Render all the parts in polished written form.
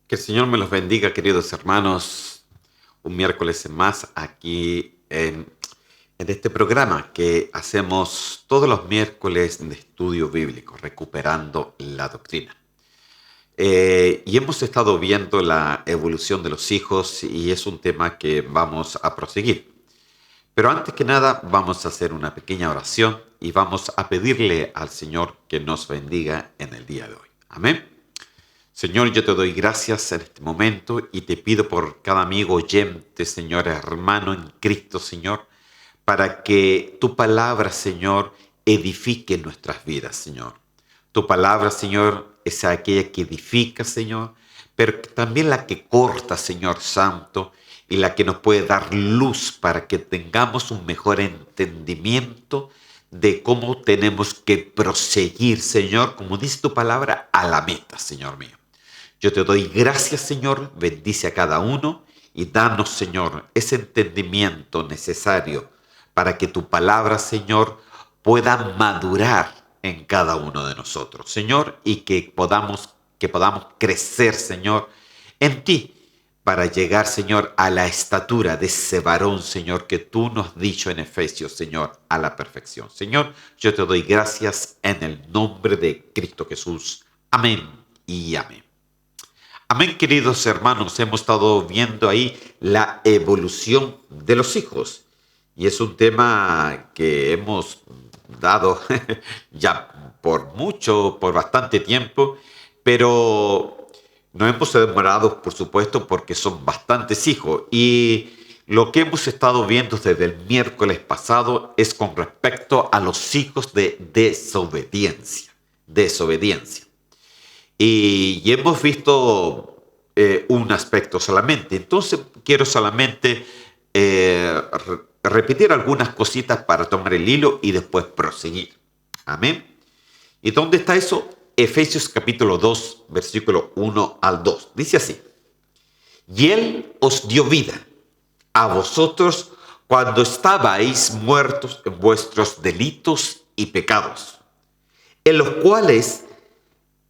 Que el Señor me los bendiga, queridos hermanos. Un miércoles más aquí en este programa que hacemos todos los miércoles de estudio bíblico, recuperando la doctrina. Y hemos estado viendo la evolución de los hijos y es un tema que vamos a proseguir. Pero antes que nada vamos a hacer una pequeña oración y vamos a pedirle al Señor que nos bendiga en el día de hoy. Amén. Señor, yo te doy gracias en este momento y te pido por cada amigo oyente, Señor, hermano en Cristo, Señor, para que tu palabra, Señor, edifique nuestras vidas, Señor. Tu palabra, Señor, es aquella que edifica, Señor, pero también la que corta, Señor Santo, y la que nos puede dar luz para que tengamos un mejor entendimiento de cómo tenemos que proseguir, Señor, como dice tu palabra, a la meta, Señor mío. Yo te doy gracias, Señor, bendice a cada uno y danos, Señor, ese entendimiento necesario para que tu palabra, Señor, pueda madurar en cada uno de nosotros, Señor, y que podamos crecer, Señor, en ti, para llegar, Señor, a la estatura de ese varón, Señor, que tú nos has dicho en Efesios, Señor, a la perfección. Señor, yo te doy gracias en el nombre de Cristo Jesús. Amén y amén. Amén, queridos hermanos, hemos estado viendo ahí la evolución de los hijos. Y es un tema que hemos dado ya por bastante tiempo, pero no hemos demorado, por supuesto, porque son bastantes hijos. Y lo que hemos estado viendo desde el miércoles pasado es con respecto a los hijos de desobediencia. Desobediencia. Y hemos visto un aspecto solamente. Entonces quiero solamente repetir algunas cositas para tomar el hilo y después proseguir. Amén. ¿Y dónde está eso? Efesios capítulo 2, versículo 1 al 2. Dice así. Y Él os dio vida a vosotros cuando estabais muertos en vuestros delitos y pecados, en los cuales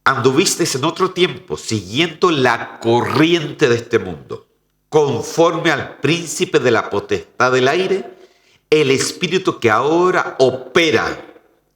anduvisteis en otro tiempo siguiendo la corriente de este mundo, conforme al príncipe de la potestad del aire, el espíritu que ahora opera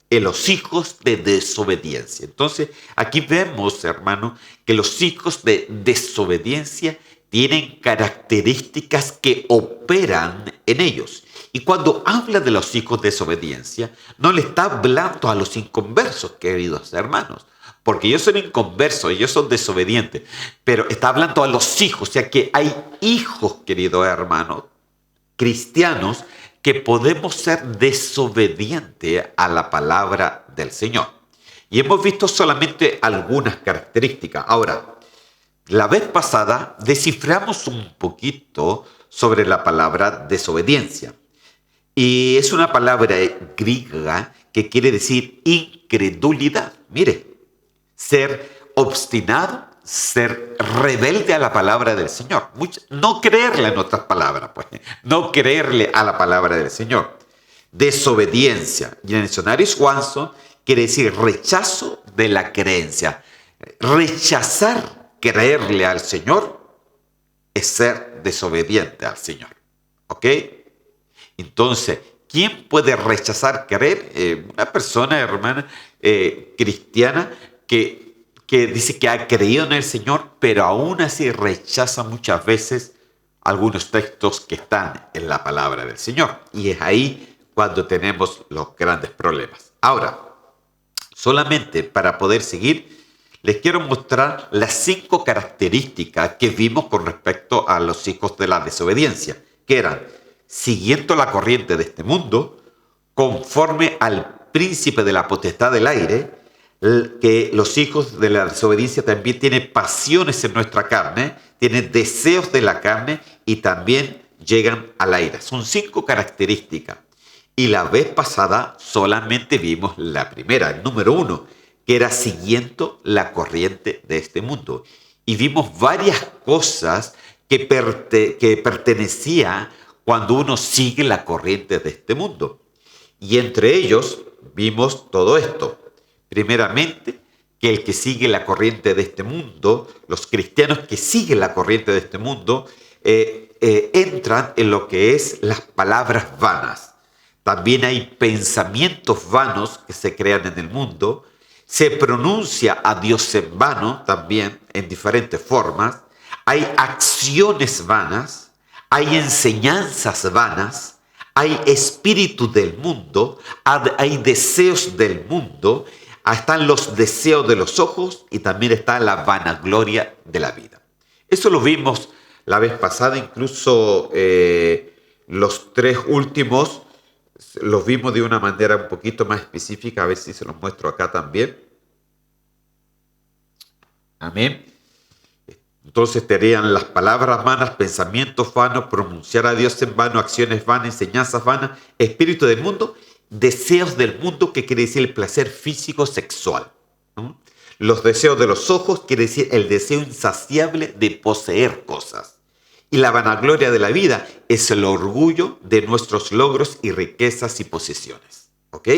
en los hijos de desobediencia. Entonces, aquí vemos, hermano, que los hijos de desobediencia tienen características que operan en ellos. Y cuando habla de los hijos de desobediencia, no le está hablando a los inconversos, queridos hermanos, porque ellos son inconversos, ellos son desobedientes, pero está hablando a los hijos, o sea que hay hijos, querido hermano, cristianos, que podemos ser desobedientes a la palabra del Señor. Y hemos visto solamente algunas características. Ahora, la vez pasada desciframos un poquito sobre la palabra desobediencia. Y es una palabra griega que quiere decir incredulidad. Mire, ser obstinado, ser rebelde a la palabra del Señor. No creerle en otras palabras, pues. No creerle a la palabra del Señor. Desobediencia. Y en el diccionario Swanson quiere decir rechazo de la creencia. Rechazar creerle al Señor es ser desobediente al Señor. ¿Ok? Entonces, ¿quién puede rechazar creer? Una persona, hermana, cristiana que dice que ha creído en el Señor, pero aún así rechaza muchas veces algunos textos que están en la palabra del Señor. Y es ahí cuando tenemos los grandes problemas. Ahora, solamente para poder seguir, les quiero mostrar las 5 características que vimos con respecto a los hijos de la desobediencia, que eran siguiendo la corriente de este mundo, conforme al príncipe de la potestad del aire, que los hijos de la desobediencia también tienen pasiones en nuestra carne, tienen deseos de la carne y también llegan al aire. Son 5 características. Y la vez pasada solamente vimos la primera, el número 1, que era siguiendo la corriente de este mundo. Y vimos varias cosas que pertenecían cuando uno sigue la corriente de este mundo. Y entre ellos vimos todo esto. Primeramente, que el que sigue la corriente de este mundo, los cristianos que siguen la corriente de este mundo, entran en lo que es las palabras vanas. También hay pensamientos vanos que se crean en el mundo. Se pronuncia a Dios en vano también, en diferentes formas. Hay acciones vanas, hay enseñanzas vanas, hay espíritu del mundo, hay deseos del mundo, están los deseos de los ojos y también está la vanagloria de la vida. Eso lo vimos la vez pasada, incluso los tres últimos los vimos de una manera un poquito más específica, a ver si se los muestro acá también. Amén. Entonces tenían las palabras vanas, pensamientos vanos, pronunciar a Dios en vano, acciones vanas, enseñanzas vanas, espíritu del mundo, deseos del mundo, que quiere decir el placer físico sexual. ¿No? Los deseos de los ojos quiere decir el deseo insaciable de poseer cosas. Y la vanagloria de la vida es el orgullo de nuestros logros y riquezas y posesiones. ¿Ok?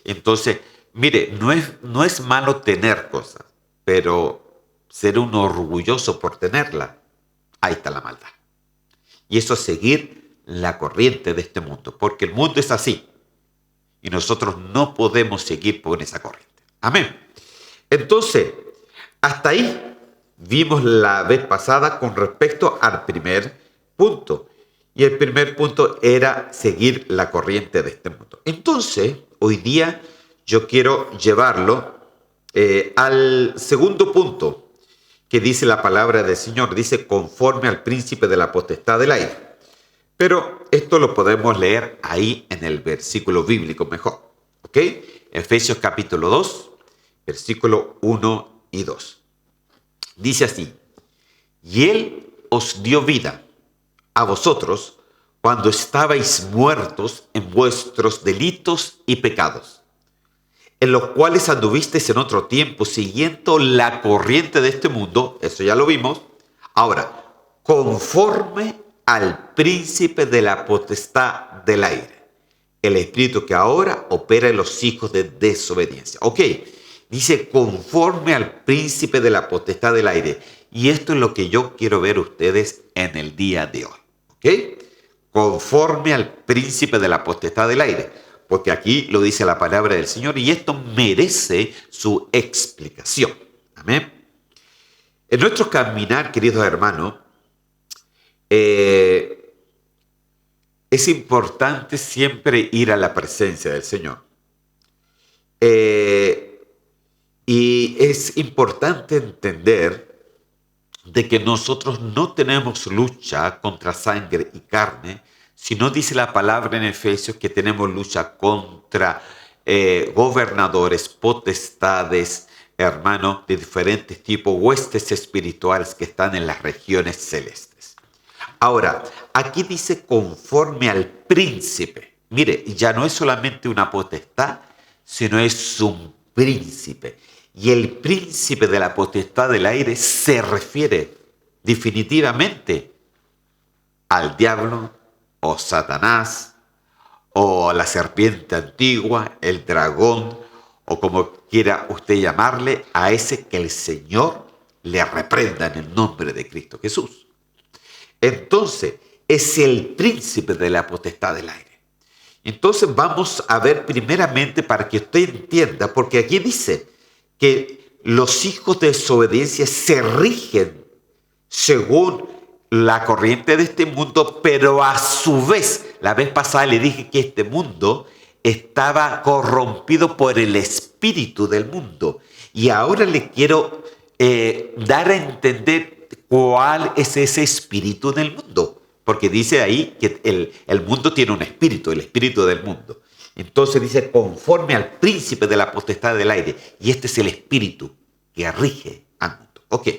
Entonces, mire, no es malo tener cosas, pero ser un orgulloso por tenerla, ahí está la maldad. Y eso es seguir la corriente de este mundo, porque el mundo es así. Y nosotros no podemos seguir por esa corriente. Amén. Entonces, hasta ahí vimos la vez pasada con respecto al primer punto. Y el primer punto era seguir la corriente de este mundo. Entonces, hoy día yo quiero llevarlo al segundo punto que dice la palabra del Señor. Dice, conforme al príncipe de la potestad del aire. Pero esto lo podemos leer ahí en el versículo bíblico mejor. ¿Ok? Efesios capítulo 2, versículo 1 y 2. Dice así, y Él os dio vida a vosotros cuando estabais muertos en vuestros delitos y pecados, en los cuales anduvisteis en otro tiempo siguiendo la corriente de este mundo, eso ya lo vimos. Ahora, conforme al príncipe de la potestad del aire, el espíritu que ahora opera en los hijos de desobediencia. Ok, dice conforme al príncipe de la potestad del aire. Y esto es lo que yo quiero ver ustedes en el día de hoy. Ok, conforme al príncipe de la potestad del aire. Porque aquí lo dice la palabra del Señor y esto merece su explicación. Amén. En nuestro caminar, queridos hermanos, es importante siempre ir a la presencia del Señor. Y es importante entender de que nosotros no tenemos lucha contra sangre y carne, sino dice la palabra en Efesios que tenemos lucha contra gobernadores, potestades, hermanos, de diferentes tipos, huestes espirituales que están en las regiones celestes. Ahora, aquí dice conforme al príncipe. Mire, ya no es solamente una potestad, sino es un príncipe. Y el príncipe de la potestad del aire se refiere definitivamente al diablo o Satanás o la serpiente antigua, el dragón o como quiera usted llamarle, a ese que el Señor le reprenda en el nombre de Cristo Jesús. Entonces, es el príncipe de la potestad del aire. Entonces vamos a ver primeramente para que usted entienda, porque aquí dice que los hijos de desobediencia se rigen según la corriente de este mundo, pero a su vez, la vez pasada le dije que este mundo estaba corrompido por el espíritu del mundo. Y ahora le quiero dar a entender cuál es ese espíritu del mundo. Porque dice ahí que el mundo tiene un espíritu, el espíritu del mundo. Entonces dice, conforme al príncipe de la potestad del aire. Y este es el espíritu que rige al mundo. Ok.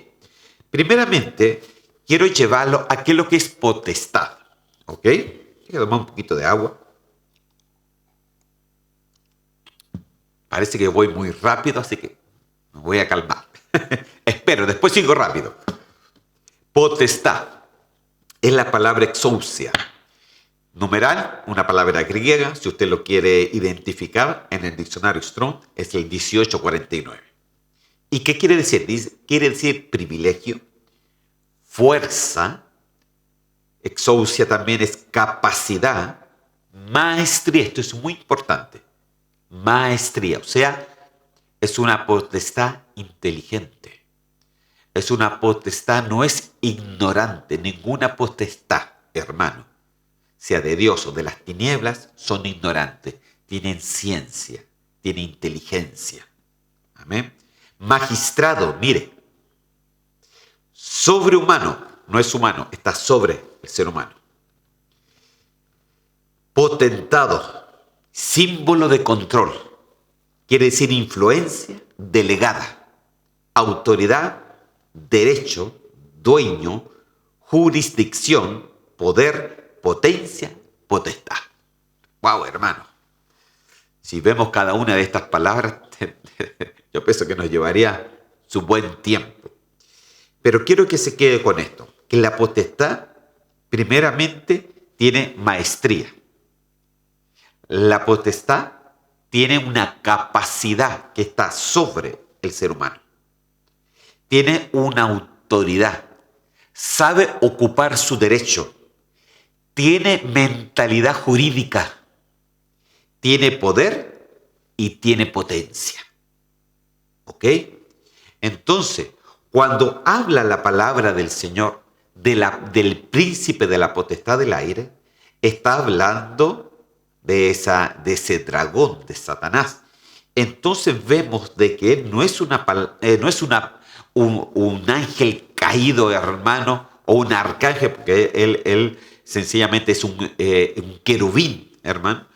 Primeramente, quiero llevarlo a qué es lo que es potestad. Ok. Voy a tomar un poquito de agua. Parece que voy muy rápido, así que me voy a calmar. Espero, después sigo rápido. Potestad es la palabra exousia. Numeral, una palabra griega, si usted lo quiere identificar en el diccionario Strong, es el 1849. ¿Y qué quiere decir? Quiere decir privilegio, fuerza, exousia también es capacidad, maestría, esto es muy importante, maestría, o sea, es una potestad inteligente, es una potestad, no es ignorante, ninguna potestad, hermano, sea de Dios o de las tinieblas, son ignorantes, tienen ciencia, tienen inteligencia. Amén. Magistrado, mire, sobrehumano, no es humano, está sobre el ser humano. Potentado, símbolo de control, quiere decir influencia delegada, autoridad, derecho, dueño, jurisdicción, poder, potencia, potestad. Wow, hermano. Si vemos cada una de estas palabras, yo pienso que nos llevaría su buen tiempo. Pero quiero que se quede con esto, que la potestad primeramente tiene maestría. La potestad tiene una capacidad que está sobre el ser humano. Tiene una autoridad. Sabe ocupar su derecho. Tiene mentalidad jurídica. Tiene poder y tiene potencia. ¿Ok? Entonces, cuando habla la palabra del Señor, del príncipe de la potestad del aire, está hablando de ese dragón, de Satanás. Entonces vemos de que él no es un ángel caído, hermano, o un arcángel, porque él sencillamente es un querubín, hermano,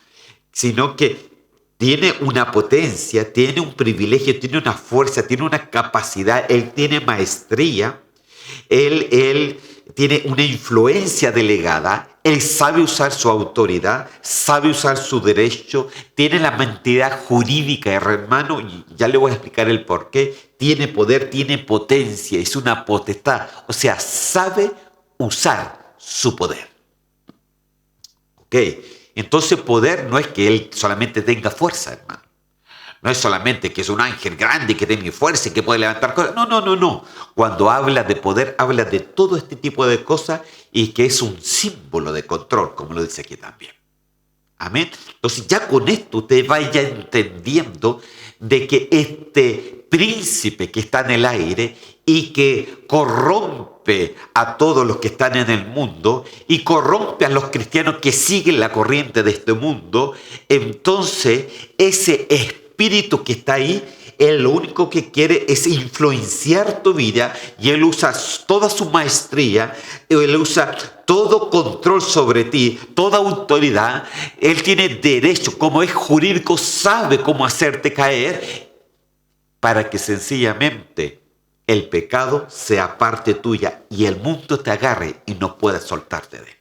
sino que tiene una potencia, tiene un privilegio, tiene una fuerza, tiene una capacidad, él tiene maestría, él tiene una influencia delegada, él sabe usar su autoridad, sabe usar su derecho, tiene la mentalidad jurídica, hermano, y ya le voy a explicar el por qué, tiene poder, tiene potencia, es una potestad, o sea, sabe usar su poder. ¿Ok? Entonces poder no es que él solamente tenga fuerza, hermano. No es solamente que es un ángel grande que tiene fuerza y que puede levantar cosas. No. Cuando habla de poder, habla de todo este tipo de cosas y que es un símbolo de control, como lo dice aquí también. Amén. Entonces ya con esto usted vaya entendiendo de que este príncipe que está en el aire y que corrompe a todos los que están en el mundo y corrompe a los cristianos que siguen la corriente de este mundo, entonces ese espíritu que está ahí, él lo único que quiere es influenciar tu vida y él usa toda su maestría, él usa todo control sobre ti, toda autoridad, él tiene derecho, como es jurídico, sabe cómo hacerte caer para que sencillamente el pecado sea parte tuya y el mundo te agarre y no puedas soltarte de él.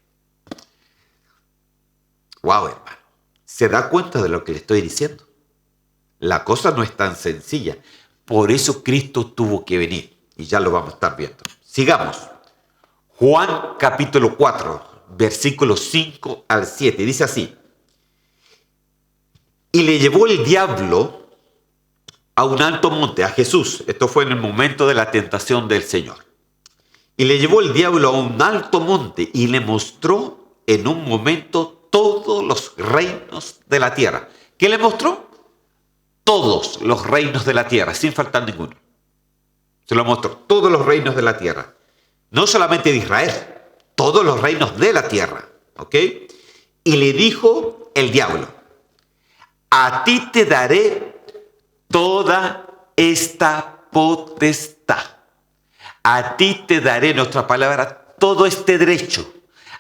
Wow, hermano, ¿se da cuenta de lo que le estoy diciendo? La cosa no es tan sencilla. Por eso Cristo tuvo que venir. Y ya lo vamos a estar viendo. Sigamos. Juan capítulo 4, versículos 5 al 7. Dice así. Y le llevó el diablo a un alto monte, a Jesús. Esto fue en el momento de la tentación del Señor. Y le llevó el diablo a un alto monte y le mostró en un momento todos los reinos de la tierra. ¿Qué le mostró? Todos los reinos de la tierra, sin faltar ninguno. Se lo mostró, todos los reinos de la tierra. No solamente de Israel, todos los reinos de la tierra. ¿Ok? Y le dijo el diablo, a ti te daré toda esta potestad. A ti te daré, en otra palabra, todo este derecho.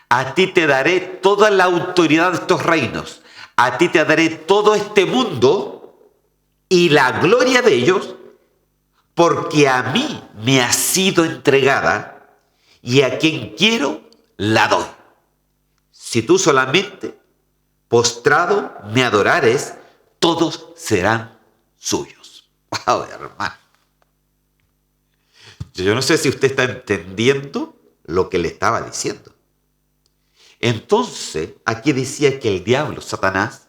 A ti te daré toda la autoridad de estos reinos. A ti te daré todo este mundo y la gloria de ellos, porque a mí me ha sido entregada y a quien quiero la doy. Si tú solamente postrado me adorares, todos serán suyos. Wow, hermano. Yo no sé si usted está entendiendo lo que le estaba diciendo. Entonces, aquí decía que el diablo, Satanás,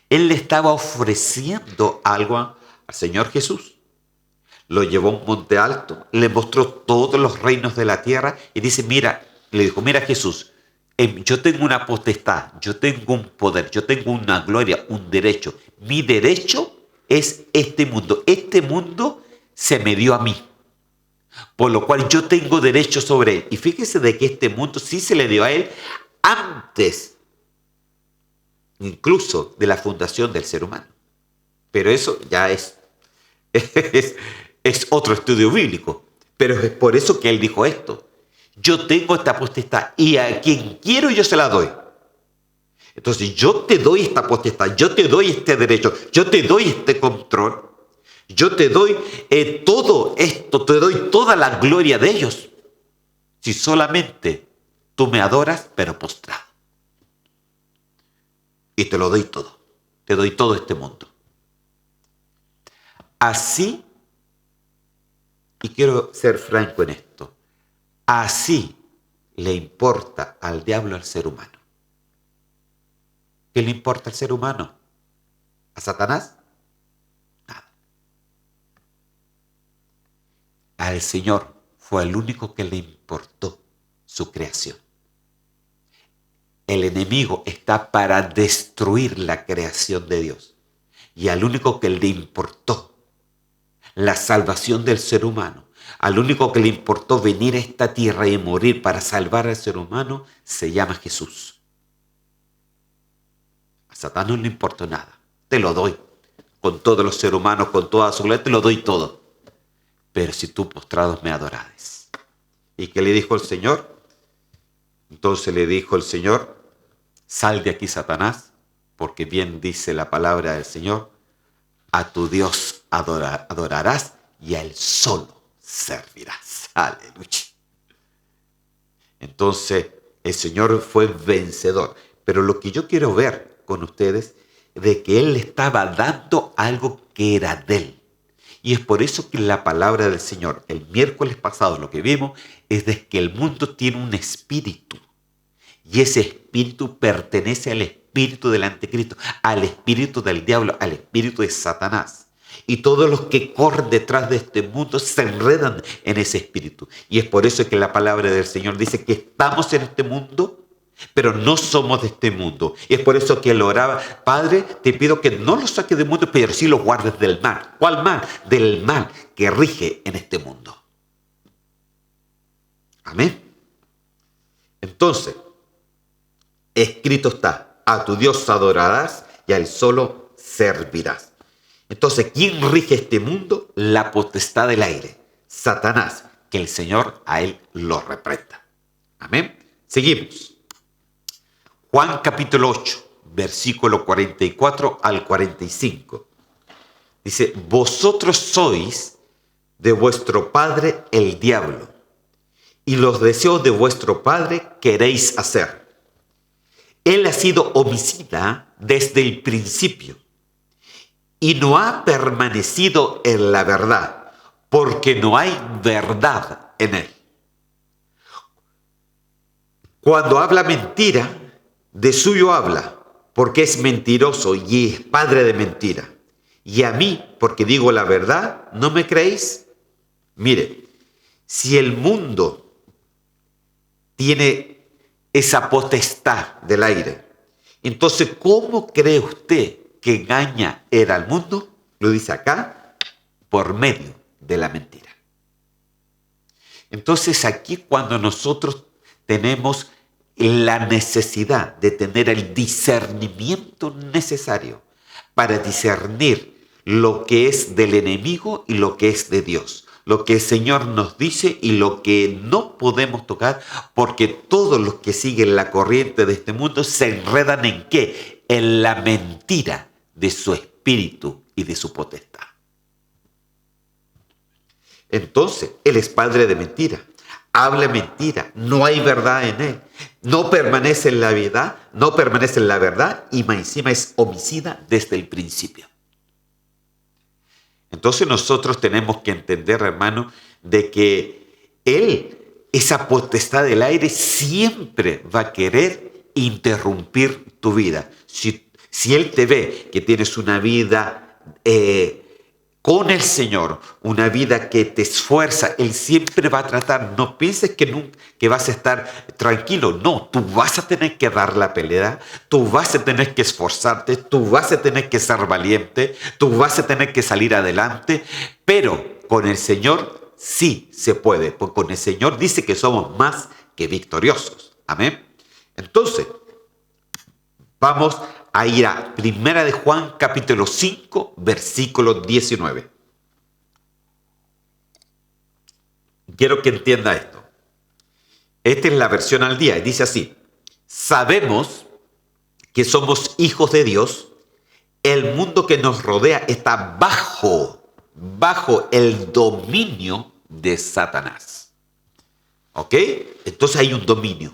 él le estaba ofreciendo algo al Señor Jesús. Lo llevó a un monte alto, le mostró todos los reinos de la tierra y dice, mira, le dijo, mira Jesús, yo tengo una potestad, yo tengo un poder, yo tengo una gloria, un derecho. Mi derecho es este mundo. Este mundo se me dio a mí, por lo cual yo tengo derecho sobre él. Y fíjese de que este mundo sí se le dio a él antes, incluso de la fundación del ser humano. Pero eso ya es otro estudio bíblico. Pero es por eso que él dijo esto. Yo tengo esta potestad y a quien quiero yo se la doy. Entonces yo te doy esta potestad, yo te doy este derecho, yo te doy este control, yo te doy todo esto, te doy toda la gloria de ellos. Si solamente tú me adoras, pero postrado. Y te lo doy todo. Te doy todo este mundo. Así, y quiero ser franco en esto, así le importa al diablo al ser humano. ¿Qué le importa al ser humano? ¿A Satanás? Nada. Al Señor fue el único que le importó su creación. El enemigo está para destruir la creación de Dios. Y al único que le importó la salvación del ser humano, al único que le importó venir a esta tierra y morir para salvar al ser humano, se llama Jesús. A Satanás no le importó nada. Te lo doy. Con todos los seres humanos, con toda su gloria, te lo doy todo. Pero si tú postrados me adorares. ¿Y qué le dijo el Señor? Entonces le dijo el Señor, sal de aquí, Satanás, porque bien dice la palabra del Señor, a tu Dios adorarás y a Él solo servirás. Aleluya. Entonces el Señor fue vencedor. Pero lo que yo quiero ver con ustedes es de que Él le estaba dando algo que era de Él. Y es por eso que la palabra del Señor, el miércoles pasado lo que vimos, es de que el mundo tiene un espíritu. Y ese espíritu pertenece al espíritu del anticristo, al espíritu del diablo, al espíritu de Satanás. Y todos los que corren detrás de este mundo se enredan en ese espíritu. Y es por eso que la palabra del Señor dice que estamos en este mundo, pero no somos de este mundo. Y es por eso que él oraba, Padre, te pido que no los saques del mundo, pero sí los guardes del mal. ¿Cuál mal? Del mal que rige en este mundo. Amén. Entonces, escrito está, a tu Dios adorarás y a Él solo servirás. Entonces, ¿quién rige este mundo? La potestad del aire, Satanás, que el Señor a él lo reprenda. Amén. Seguimos. Juan capítulo 8, versículo 44 al 45. Dice, vosotros sois de vuestro padre el diablo, y los deseos de vuestro padre queréis hacer. Él ha sido homicida desde el principio y no ha permanecido en la verdad, porque no hay verdad en él. Cuando habla mentira, de suyo habla, porque es mentiroso y es padre de mentira. Y a mí, porque digo la verdad, ¿no me creéis? Mire, si el mundo tiene esa potestad del aire, entonces, ¿cómo cree usted que engaña era al mundo? Lo dice acá, por medio de la mentira. Entonces, aquí cuando nosotros tenemos la necesidad de tener el discernimiento necesario para discernir lo que es del enemigo y lo que es de Dios, lo que el Señor nos dice y lo que no podemos tocar, porque todos los que siguen la corriente de este mundo se enredan ¿en qué? En la mentira de su espíritu y de su potestad. Entonces, Él es padre de mentira, habla mentira, no hay verdad en Él, no permanece en la verdad, no permanece en la verdad y más encima es homicida desde el principio. Entonces nosotros tenemos que entender, hermano, de que Él, esa potestad del aire, siempre va a querer interrumpir tu vida. Si Él te ve que tienes una vida con el Señor, una vida que te esfuerza, Él siempre va a tratar. No pienses que vas a estar tranquilo. No, tú vas a tener que dar la pelea, tú vas a tener que esforzarte, tú vas a tener que ser valiente, tú vas a tener que salir adelante, pero con el Señor sí se puede, porque con el Señor dice que somos más que victoriosos. Amén. Entonces, vamos a ir a Primera de Juan, capítulo 5, versículo 19. Quiero que entienda esto. Esta es la versión al día y dice así: sabemos que somos hijos de Dios, el mundo que nos rodea está bajo el dominio de Satanás. ¿Ok? Entonces hay un dominio.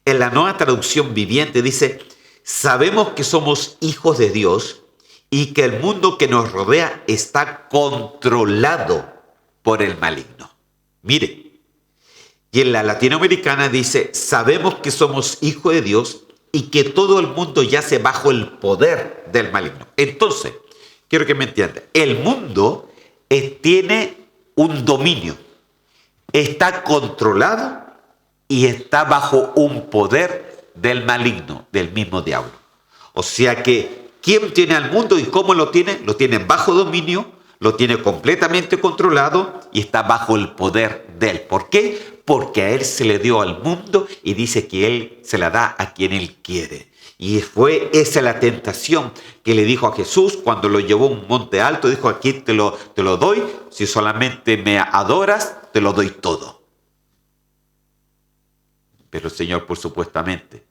En la Nueva Traducción Viviente dice: sabemos que somos hijos de Dios y que el mundo que nos rodea está controlado por el maligno. Mire, y en la Latinoamericana dice: sabemos que somos hijos de Dios y que todo el mundo yace bajo el poder del maligno. Entonces, quiero que me entiendan, el mundo tiene un dominio, está controlado y está bajo un poder del maligno, del mismo diablo. O sea que, ¿quién tiene al mundo y cómo lo tiene? Lo tiene bajo dominio, lo tiene completamente controlado y está bajo el poder de él. ¿Por qué? Porque a él se le dio al mundo y dice que él se la da a quien él quiere. Y fue esa la tentación que le dijo a Jesús cuando lo llevó a un monte alto. Dijo: aquí te lo doy, si solamente me adoras, te lo doy todo. Pero el Señor, por supuestamente,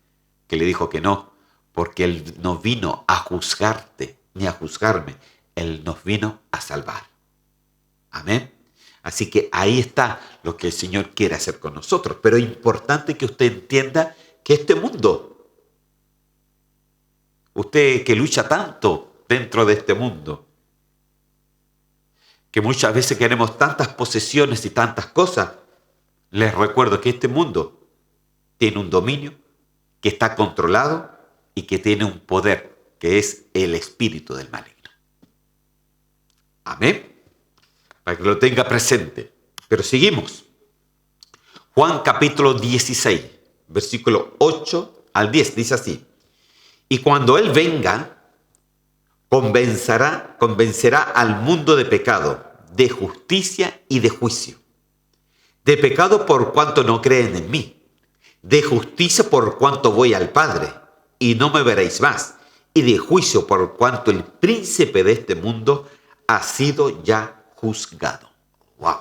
que le dijo que no, porque Él no vino a juzgarte ni a juzgarme, Él nos vino a salvar. Amén. Así que ahí está lo que el Señor quiere hacer con nosotros. Pero es importante que usted entienda que este mundo, usted que lucha tanto dentro de este mundo, que muchas veces queremos tantas posesiones y tantas cosas, les recuerdo que este mundo tiene un dominio, que está controlado y que tiene un poder, que es el espíritu del maligno. Amén. Para que lo tenga presente. Pero seguimos. Juan capítulo 16, versículo 8 al 10, dice así: y cuando Él venga, convencerá al mundo de pecado, de justicia y de juicio. De pecado por cuanto no creen en mí. De justicia por cuanto voy al Padre, y no me veréis más. Y de juicio por cuanto el príncipe de este mundo ha sido ya juzgado. ¡Wow!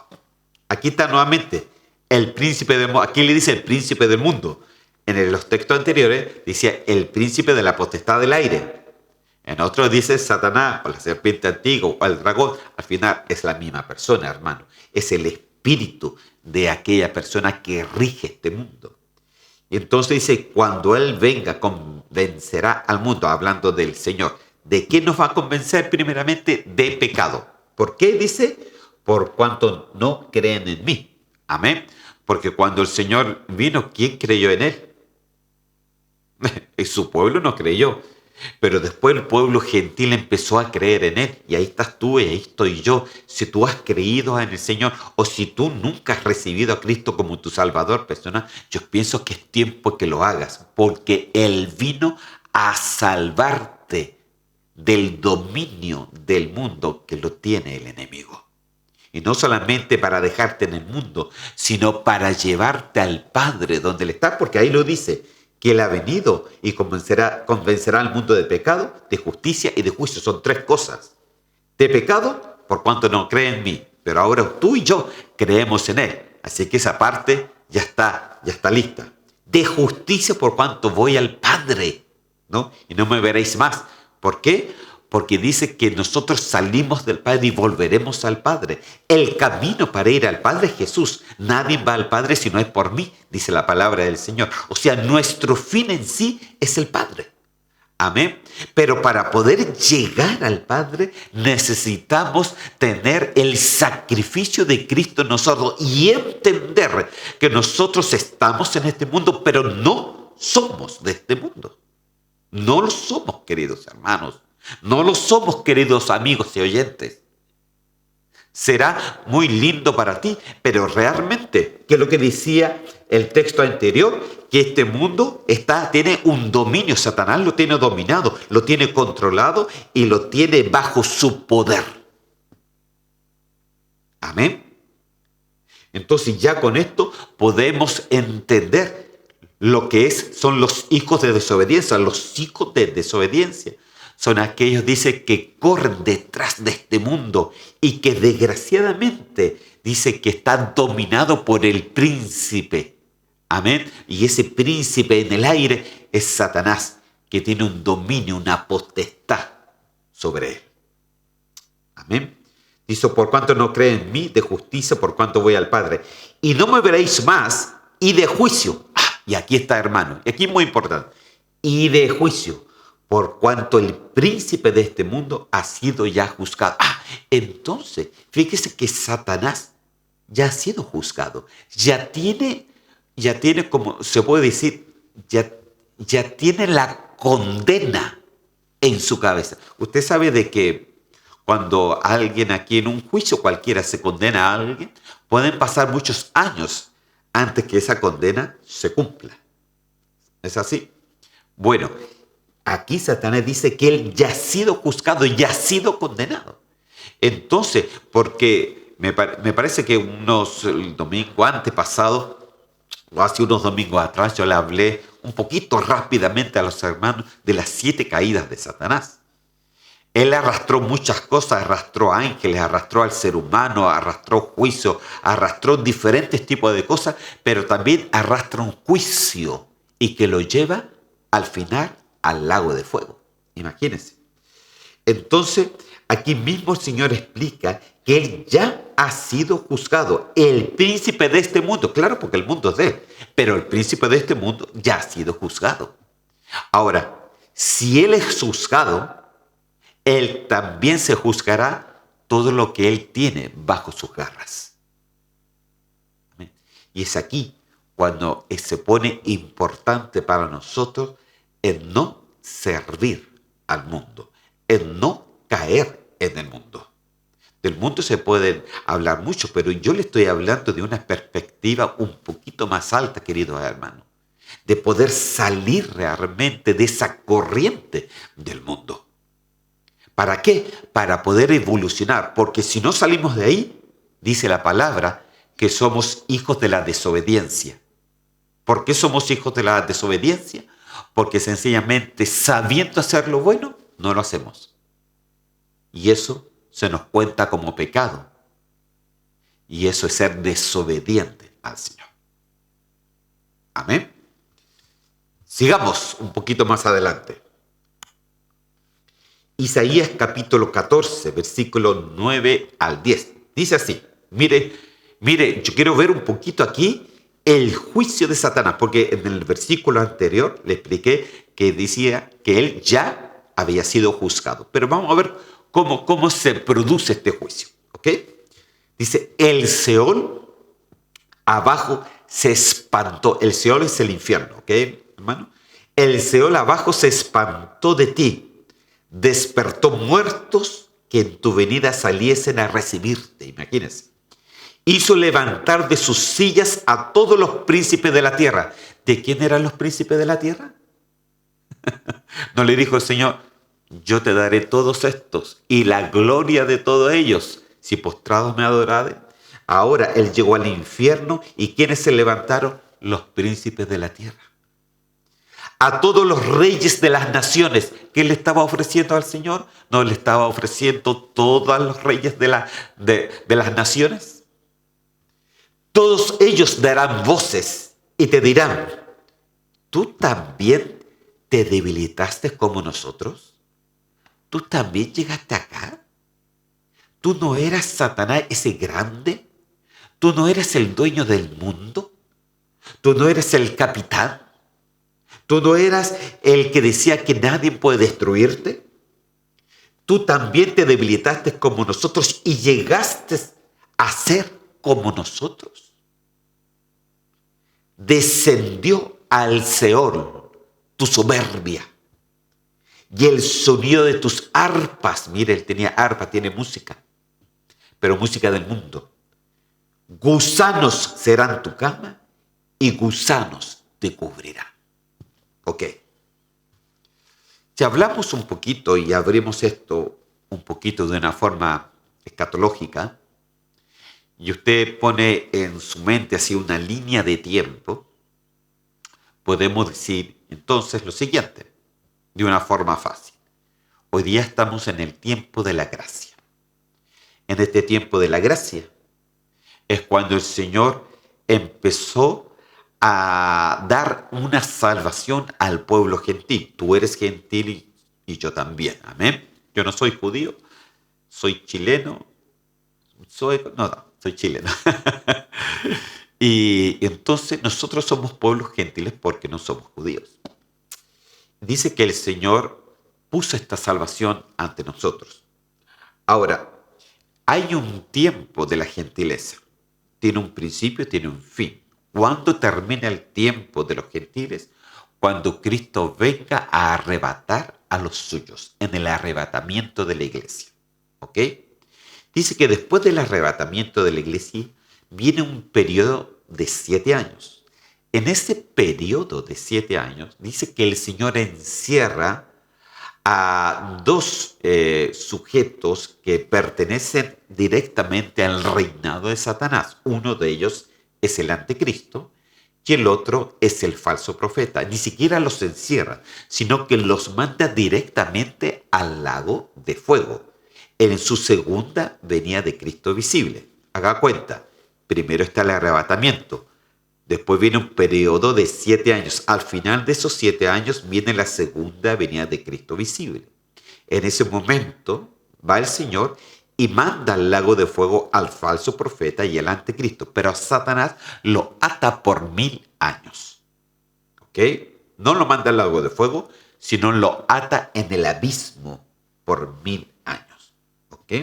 Aquí está nuevamente el príncipe del mundo. Aquí le dice el príncipe del mundo. En los textos anteriores decía el príncipe de la potestad del aire. En otros dice Satanás, o la serpiente antigua, o el dragón. Al final es la misma persona, hermano. Es el espíritu de aquella persona que rige este mundo. Y entonces dice: cuando Él venga, convencerá al mundo, hablando del Señor. ¿De qué nos va a convencer? Primeramente, de pecado. ¿Por qué? Dice: por cuanto no creen en mí. Amén. Porque cuando el Señor vino, ¿quién creyó en Él? Su pueblo no creyó. Pero después el pueblo gentil empezó a creer en Él. Y ahí estás tú y ahí estoy yo. Si tú has creído en el Señor o si tú nunca has recibido a Cristo como tu Salvador personal, yo pienso que es tiempo que lo hagas. Porque Él vino a salvarte del dominio del mundo que lo tiene el enemigo. Y no solamente para dejarte en el mundo, sino para llevarte al Padre donde Él está. Porque ahí lo dice, que Él ha venido y convencerá al mundo de pecado, de justicia y de juicio. Son tres cosas. De pecado, por cuanto no cree en mí. Pero ahora tú y yo creemos en Él. Así que esa parte ya está lista. De justicia, por cuanto voy al Padre, ¿no? Y no me veréis más. ¿Por qué? Porque dice que nosotros salimos del Padre y volveremos al Padre. El camino para ir al Padre es Jesús. Nadie va al Padre si no es por mí, dice la palabra del Señor. O sea, nuestro fin en sí es el Padre. Amén. Pero para poder llegar al Padre necesitamos tener el sacrificio de Cristo en nosotros y entender que nosotros estamos en este mundo, pero no somos de este mundo. No lo somos, queridos hermanos. No lo somos, queridos amigos y oyentes. Será muy lindo para ti, pero realmente, ¿qué es lo que decía el texto anterior? Que este mundo tiene un dominio, Satanás lo tiene dominado, lo tiene controlado y lo tiene bajo su poder. Amén. Entonces ya con esto podemos entender lo que son los hijos de desobediencia. Los hijos de desobediencia son aquellos, dice, que corren detrás de este mundo y que desgraciadamente dice que está dominado por el príncipe. Amén. Y ese príncipe en el aire es Satanás, que tiene un dominio, una potestad sobre él. Amén. Dice, por cuanto no cree en mí, de justicia, por cuanto voy al Padre. Y no me veréis más, y de juicio. Y aquí está, hermano, y aquí es muy importante. Y de juicio, por cuanto el príncipe de este mundo ha sido ya juzgado. Entonces, fíjese que Satanás ya ha sido juzgado. Ya tiene como se puede decir, ya tiene la condena en su cabeza. Usted sabe de que cuando alguien aquí en un juicio cualquiera se condena a alguien, pueden pasar muchos años antes que esa condena se cumpla. ¿Es así? Bueno, aquí Satanás dice que él ya ha sido juzgado, ya ha sido condenado. Entonces, porque me parece que el domingo antepasado, o hace unos domingos atrás, yo le hablé un poquito rápidamente a los hermanos de las 7 caídas de Satanás. Él arrastró muchas cosas, arrastró ángeles, arrastró al ser humano, arrastró juicio, arrastró diferentes tipos de cosas, pero también arrastra un juicio y que lo lleva al final al lago de fuego. Imagínense. Entonces, aquí mismo el Señor explica que Él ya ha sido juzgado. El príncipe de este mundo, claro, porque el mundo es de Él, pero el príncipe de este mundo ya ha sido juzgado. Ahora, si Él es juzgado, Él también se juzgará todo lo que Él tiene bajo sus garras. ¿Amén? Y es aquí cuando se pone importante para nosotros el no servir al mundo, el no caer en el mundo. Del mundo se puede hablar mucho, pero yo le estoy hablando de una perspectiva un poquito más alta, queridos hermanos, de poder salir realmente de esa corriente del mundo. ¿Para qué? Para poder evolucionar, porque si no salimos de ahí, dice la palabra, que somos hijos de la desobediencia. ¿Por qué somos hijos de la desobediencia? Porque sencillamente, sabiendo hacer lo bueno, no lo hacemos. Y eso se nos cuenta como pecado. Y eso es ser desobediente al Señor. Amén. Sigamos un poquito más adelante. Isaías capítulo 14, versículo 9 al 10. Dice así, mire, yo quiero ver un poquito aquí el juicio de Satanás, porque en el versículo anterior le expliqué que decía que él ya había sido juzgado. Pero vamos a ver cómo se produce este juicio. ¿Ok? Dice, el Seol abajo se espantó. El Seol es el infierno, ¿ok, hermano? El Seol abajo se espantó de ti. Despertó muertos que en tu venida saliesen a recibirte. Imagínense. Hizo levantar de sus sillas a todos los príncipes de la tierra. ¿De quién eran los príncipes de la tierra? No le dijo el Señor, yo te daré todos estos y la gloria de todos ellos, si postrados me adoraren. Ahora él llegó al infierno y ¿quiénes se levantaron? Los príncipes de la tierra. A todos los reyes de las naciones. ¿Qué le estaba ofreciendo al Señor? No, le estaba ofreciendo todos los reyes de las naciones. Todos ellos darán voces y te dirán, ¿tú también te debilitaste como nosotros? ¿Tú también llegaste acá? ¿Tú no eras Satanás ese grande? ¿Tú no eras el dueño del mundo? ¿Tú no eras el capitán? ¿Tú no eras el que decía que nadie puede destruirte? Tú también te debilitaste como nosotros y llegaste a ser como nosotros. Descendió al Seol tu soberbia y el sonido de tus arpas. Mire, él tenía arpa, tiene música, pero música del mundo. Gusanos serán tu cama y gusanos te cubrirán. Ok. Si hablamos un poquito y abrimos esto un poquito de una forma escatológica, y usted pone en su mente así una línea de tiempo, podemos decir entonces lo siguiente, de una forma fácil. Hoy día estamos en el tiempo de la gracia. En este tiempo de la gracia es cuando el Señor empezó a dar una salvación al pueblo gentil. Tú eres gentil y yo también. Amén. Yo no soy judío, soy chileno, soy chileno. Y entonces nosotros somos pueblos gentiles porque no somos judíos. Dice que el Señor puso esta salvación ante nosotros. Ahora, hay un tiempo de la gentileza. Tiene un principio, tiene un fin. ¿Cuándo termina el tiempo de los gentiles? Cuando Cristo venga a arrebatar a los suyos, en el arrebatamiento de la iglesia. ¿Ok? Dice que después del arrebatamiento de la iglesia viene un periodo de 7 años. En ese periodo de 7 años dice que el Señor encierra a dos sujetos que pertenecen directamente al reinado de Satanás. Uno de ellos es el anticristo y el otro es el falso profeta. Ni siquiera los encierra, sino que los manda directamente al lago de fuego, en su segunda venida de Cristo visible. Haga cuenta, primero está el arrebatamiento, después viene un periodo de 7 años. Al final de esos 7 años viene la segunda venida de Cristo visible. En ese momento va el Señor y manda al lago de fuego al falso profeta y al anticristo, pero a Satanás lo ata por 1000 años. ¿Ok? No lo manda al lago de fuego, sino lo ata en el abismo por 1000 años. ¿Ok?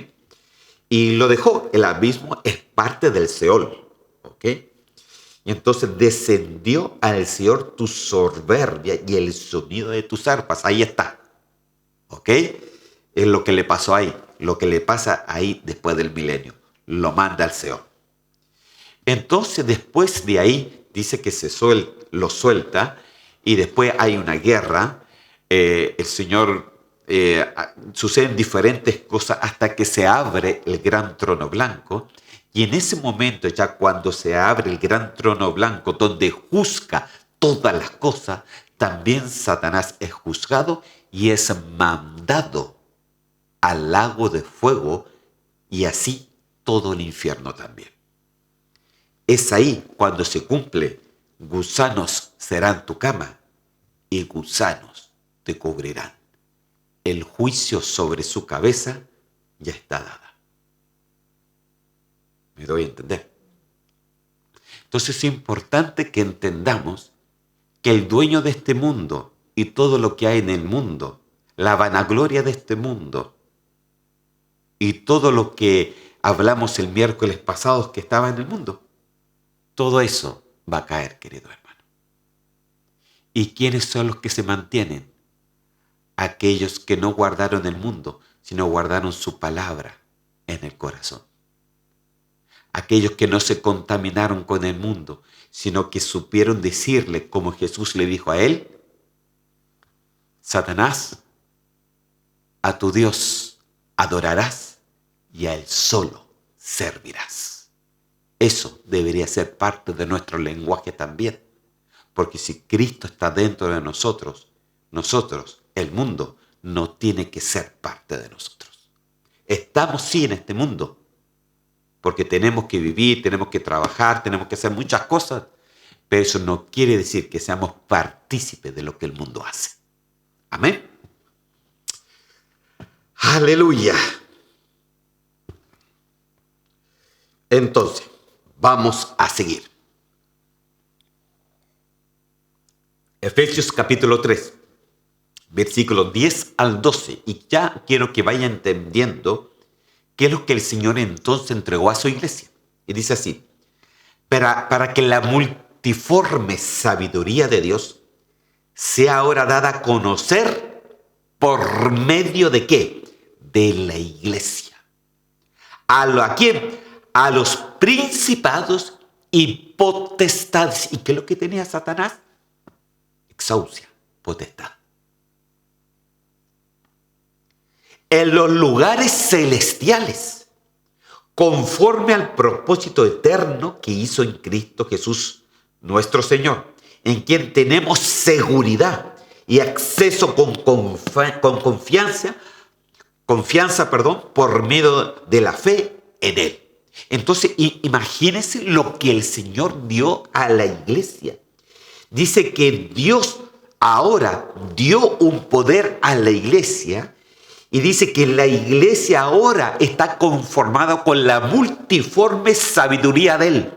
Y lo dejó. El abismo es parte del Seol. ¿Ok? Y entonces descendió al Señor tu soberbia y el sonido de tus arpas. Ahí está. ¿Ok? Es lo que le pasó ahí. Lo que le pasa ahí después del milenio. Lo manda al Señor. Entonces después de ahí dice que lo suelta y después hay una guerra. El Señor suceden diferentes cosas hasta que se abre el gran trono blanco. Y en ese momento, ya cuando se abre el gran trono blanco, donde juzga todas las cosas, también Satanás es juzgado y es mandado al lago de fuego y así todo el infierno también. Es ahí cuando se cumple, gusanos serán tu cama y gusanos te cubrirán. El juicio sobre su cabeza ya está dada. ¿Me doy a entender? Entonces es importante que entendamos que el dueño de este mundo y todo lo que hay en el mundo, la vanagloria de este mundo y todo lo que hablamos el miércoles pasado que estaba en el mundo, todo eso va a caer, querido hermano. ¿Y quiénes son los que se mantienen? Aquellos que no guardaron el mundo, sino guardaron su palabra en el corazón. Aquellos que no se contaminaron con el mundo, sino que supieron decirle, como Jesús le dijo a él, Satanás, a tu Dios adorarás y a él solo servirás. Eso debería ser parte de nuestro lenguaje también, porque si Cristo está dentro de nosotros, el mundo, no tiene que ser parte de nosotros. Estamos sí en este mundo, porque tenemos que vivir, tenemos que trabajar, tenemos que hacer muchas cosas, pero eso no quiere decir que seamos partícipes de lo que el mundo hace. Amén. Aleluya. Entonces, vamos a seguir. Efesios capítulo 3, versículos 10 al 12. Y ya quiero que vaya entendiendo qué es lo que el Señor entonces entregó a su iglesia. Y dice así, para que la multiforme sabiduría de Dios sea ahora dada a conocer ¿Por medio de qué? De la iglesia. ¿A quién? A los principados y potestades. ¿Y qué es lo que tenía Satanás? Exousia, potestad. En los lugares celestiales, conforme al propósito eterno que hizo en Cristo Jesús, nuestro Señor, en quien tenemos seguridad y acceso con confianza, por medio de la fe en Él. Entonces, imagínense lo que el Señor dio a la iglesia. Dice que Dios ahora dio un poder a la iglesia y dice que la iglesia ahora está conformada con la multiforme sabiduría de Él.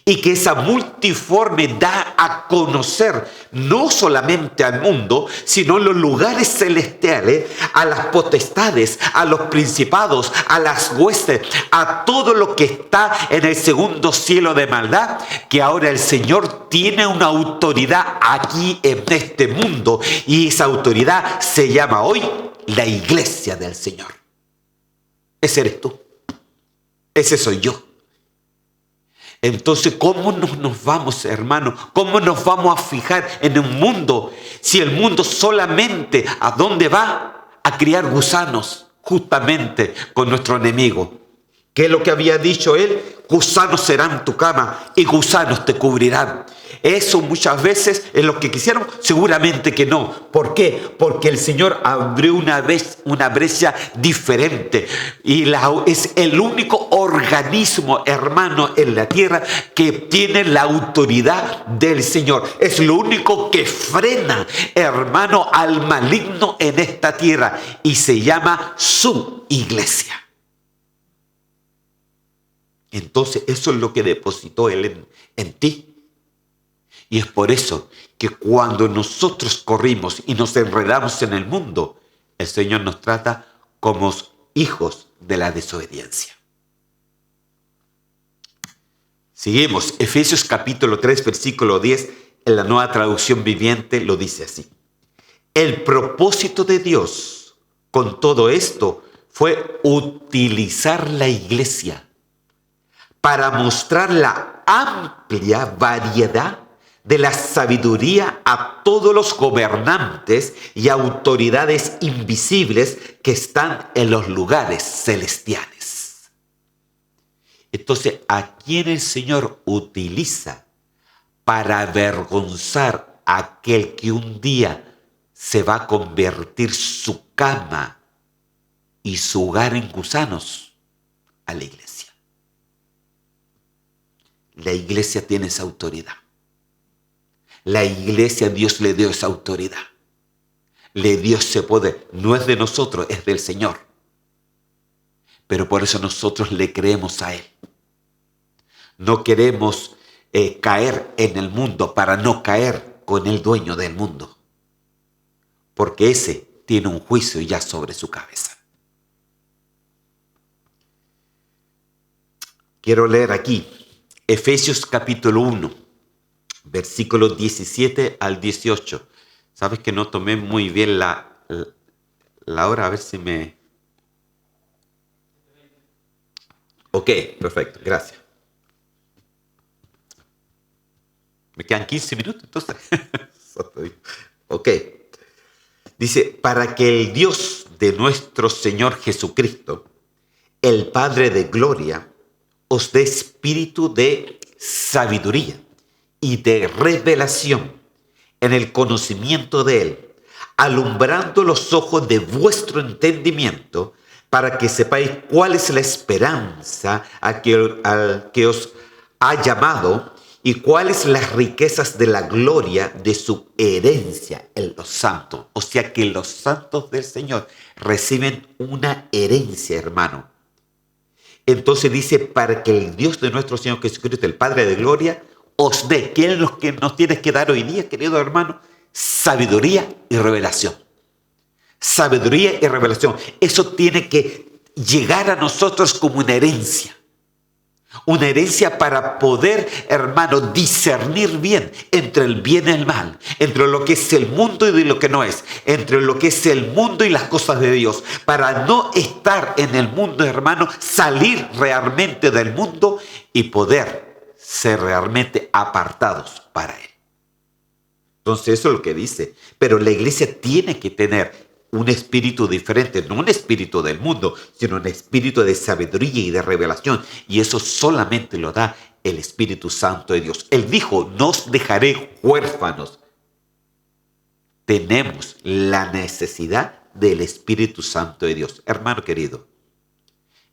Y que esa multiforme da a conocer no solamente al mundo, sino en los lugares celestiales, a las potestades, a los principados, a las huestes, a todo lo que está en el segundo cielo de maldad, que ahora el Señor tiene una autoridad aquí en este mundo, y esa autoridad se llama hoy la iglesia del Señor. Ese eres tú. Ese soy yo. Entonces, ¿cómo nos vamos, hermano? ¿Cómo nos vamos a fijar en un mundo si el mundo solamente a dónde va? A criar gusanos, justamente con nuestro enemigo. ¿Qué es lo que había dicho él? Gusanos serán tu cama y gusanos te cubrirán. Eso muchas veces es lo que quisieron, seguramente que no. ¿Por qué? Porque el Señor abrió una brecha diferente y es el único organismo, hermano, en la tierra que tiene la autoridad del Señor. Es lo único que frena, hermano, al maligno en esta tierra y se llama su iglesia. Entonces eso es lo que depositó Él en ti. Y es por eso que cuando nosotros corrimos y nos enredamos en el mundo, el Señor nos trata como hijos de la desobediencia. Seguimos, Efesios capítulo 3, versículo 10, en la Nueva Traducción Viviente lo dice así. El propósito de Dios con todo esto fue utilizar la iglesia para mostrar la amplia variedad de la sabiduría a todos los gobernantes y autoridades invisibles que están en los lugares celestiales. Entonces, ¿a quién el Señor utiliza para avergonzar a aquel que un día se va a convertir su cama y su hogar en gusanos? A la iglesia. La iglesia tiene esa autoridad. La iglesia, Dios le dio esa autoridad. Le dio ese poder. No es de nosotros, es del Señor. Pero por eso nosotros le creemos a Él. No queremos caer en el mundo para no caer con el dueño del mundo. Porque ese tiene un juicio ya sobre su cabeza. Quiero leer aquí Efesios capítulo 1. Versículos 17 al 18. Sabes que no tomé muy bien la hora, a ver si me... Ok, perfecto, gracias. Me quedan 15 minutos, entonces. Ok. Dice, para que el Dios de nuestro Señor Jesucristo, el Padre de gloria, os dé espíritu de sabiduría y de revelación en el conocimiento de Él, alumbrando los ojos de vuestro entendimiento, para que sepáis cuál es la esperanza al que os ha llamado y cuáles las riquezas de la gloria de su herencia en los santos. O sea que los santos del Señor reciben una herencia, hermano. Entonces dice, para que el Dios de nuestro Señor Jesucristo, el Padre de gloria, os dé. ¿Qué es lo que nos tienes que dar hoy día, querido hermano? Sabiduría y revelación. Sabiduría y revelación. Eso tiene que llegar a nosotros como una herencia. Una herencia para poder, hermano, discernir bien entre el bien y el mal, entre lo que es el mundo y lo que no es, entre lo que es el mundo y las cosas de Dios, para no estar en el mundo, hermano, salir realmente del mundo y poder ser realmente apartados para Él. Entonces eso es lo que dice. Pero la iglesia tiene que tener un espíritu diferente, no un espíritu del mundo, sino un espíritu de sabiduría y de revelación. Y eso solamente lo da el Espíritu Santo de Dios. Él dijo, no os dejaré huérfanos. Tenemos la necesidad del Espíritu Santo de Dios. Hermano querido,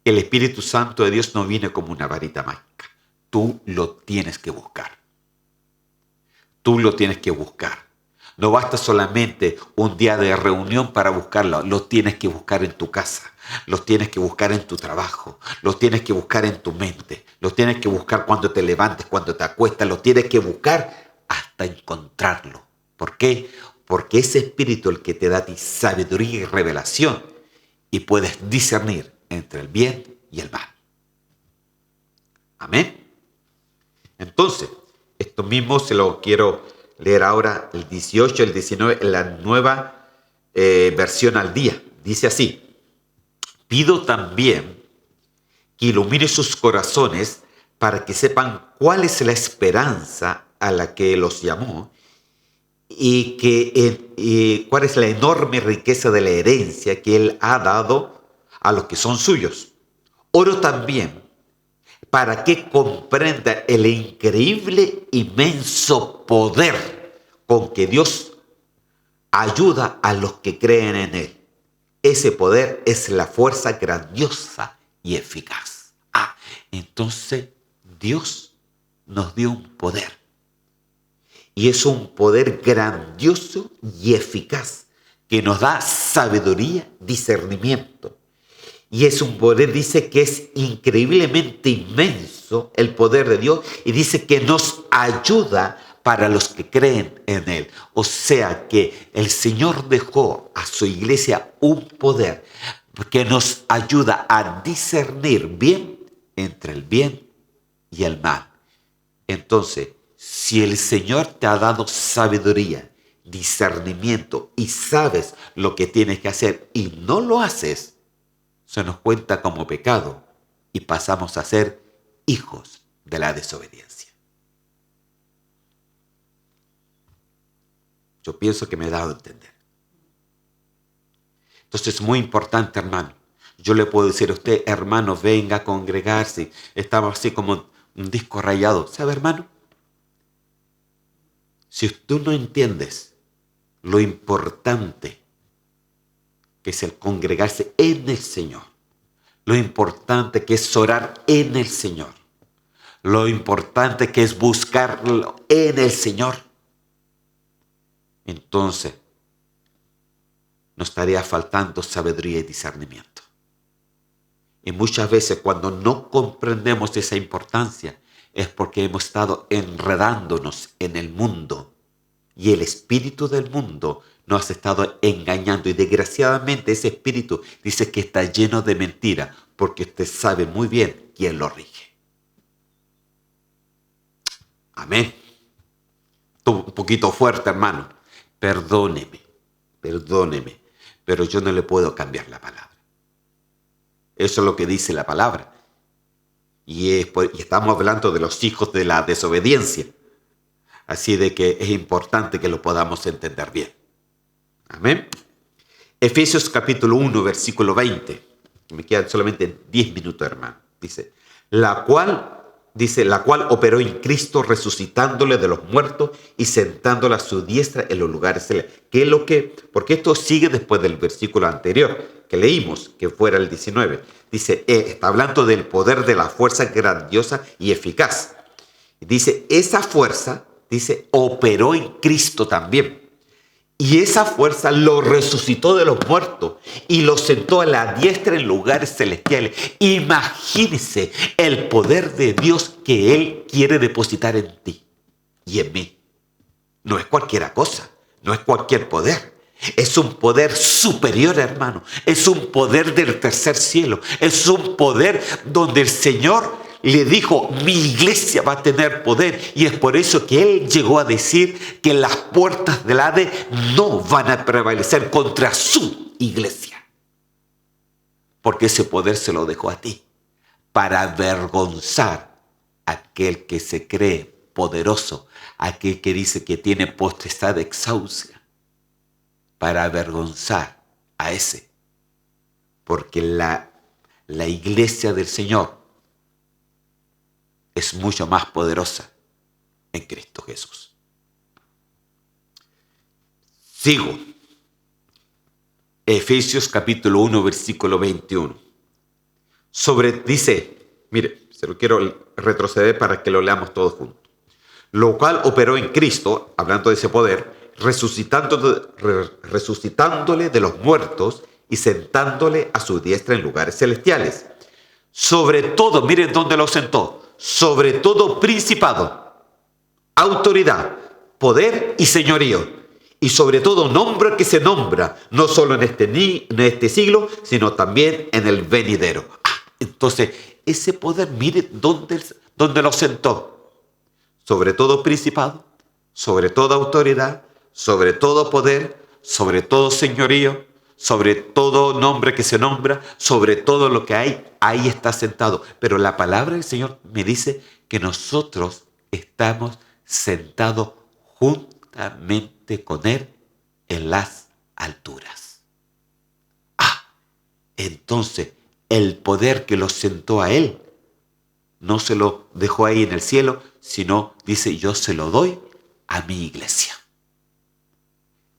el Espíritu Santo de Dios no viene como una varita mágica. Tú lo tienes que buscar. Tú lo tienes que buscar. No basta solamente un día de reunión para buscarlo. Lo tienes que buscar en tu casa. Lo tienes que buscar en tu trabajo. Lo tienes que buscar en tu mente. Lo tienes que buscar cuando te levantes, cuando te acuestas. Lo tienes que buscar hasta encontrarlo. ¿Por qué? Porque ese espíritu es el que te da a ti sabiduría y revelación. Y puedes discernir entre el bien y el mal. Amén. Entonces, esto mismo se lo quiero leer ahora, el 18, el 19, en la nueva versión al día. Dice así: pido también que ilumine sus corazones para que sepan cuál es la esperanza a la que los llamó y cuál es la enorme riqueza de la herencia que Él ha dado a los que son suyos. Oro también para que comprenda el increíble, inmenso poder con que Dios ayuda a los que creen en Él. Ese poder es la fuerza grandiosa y eficaz. Entonces Dios nos dio un poder. Y es un poder grandioso y eficaz que nos da sabiduría, discernimiento. Y es un poder, dice, que es increíblemente inmenso el poder de Dios, y dice que nos ayuda para los que creen en Él. O sea que el Señor dejó a su iglesia un poder que nos ayuda a discernir bien entre el bien y el mal. Entonces, si el Señor te ha dado sabiduría, discernimiento y sabes lo que tienes que hacer y no lo haces, se nos cuenta como pecado y pasamos a ser hijos de la desobediencia. Yo pienso que me he dado a entender. Entonces es muy importante, hermano. Yo le puedo decir a usted, hermano, venga a congregarse. Estamos así como un disco rayado. ¿Sabe, hermano? Si tú no entiendes lo importante que es el congregarse en el Señor, lo importante que es orar en el Señor, lo importante que es buscarlo en el Señor, entonces nos estaría faltando sabiduría y discernimiento. Y muchas veces cuando no comprendemos esa importancia es porque hemos estado enredándonos en el mundo y el espíritu del mundo nos ha estado engañando, y desgraciadamente ese espíritu dice que está lleno de mentira, porque usted sabe muy bien quién lo rige. Amén. Un poquito fuerte, hermano. Perdóneme, pero yo no le puedo cambiar la palabra. Eso es lo que dice la palabra. Y estamos hablando de los hijos de la desobediencia. Así de que es importante que lo podamos entender bien. Amén. Efesios capítulo 1, versículo 20. Me quedan solamente 10 minutos, hermano. Dice, la cual operó en Cristo, resucitándole de los muertos y sentándole a su diestra en los lugares celestes. ¿Qué es lo que? Porque esto sigue después del versículo anterior que leímos, que fuera el 19. Dice, está hablando del poder de la fuerza grandiosa y eficaz. Dice, esa fuerza, dice, operó en Cristo también. Y esa fuerza lo resucitó de los muertos y lo sentó a la diestra en lugares celestiales. Imagínese el poder de Dios que Él quiere depositar en ti y en mí. No es cualquier cosa, no es cualquier poder. Es un poder superior, hermano. Es un poder del tercer cielo. Es un poder donde el Señor le dijo, mi iglesia va a tener poder. Y es por eso que él llegó a decir que las puertas del Hades no van a prevalecer contra su iglesia. Porque ese poder se lo dejó a ti, para avergonzar a aquel que se cree poderoso, aquel que dice que tiene potestad exausta, para avergonzar a ese. Porque la iglesia del Señor es mucho más poderosa en Cristo Jesús. Sigo. Efesios capítulo 1, versículo 21. Dice, mire, se lo quiero retroceder para que lo leamos todos juntos. Lo cual operó en Cristo, hablando de ese poder, resucitándole de los muertos y sentándole a su diestra en lugares celestiales. Sobre todo, miren dónde lo sentó, sobre todo principado, autoridad, poder y señorío, y sobre todo nombre que se nombra, no solo en este siglo, sino también en el venidero. Entonces, ese poder, mire dónde lo sentó. Sobre todo principado, sobre toda autoridad, sobre todo poder, sobre todo señorío, sobre todo nombre que se nombra, sobre todo lo que hay, ahí está sentado. Pero la palabra del Señor me dice que nosotros estamos sentados juntamente con Él en las alturas. Entonces el poder que lo sentó a Él no se lo dejó ahí en el cielo, sino dice, yo se lo doy a mi iglesia.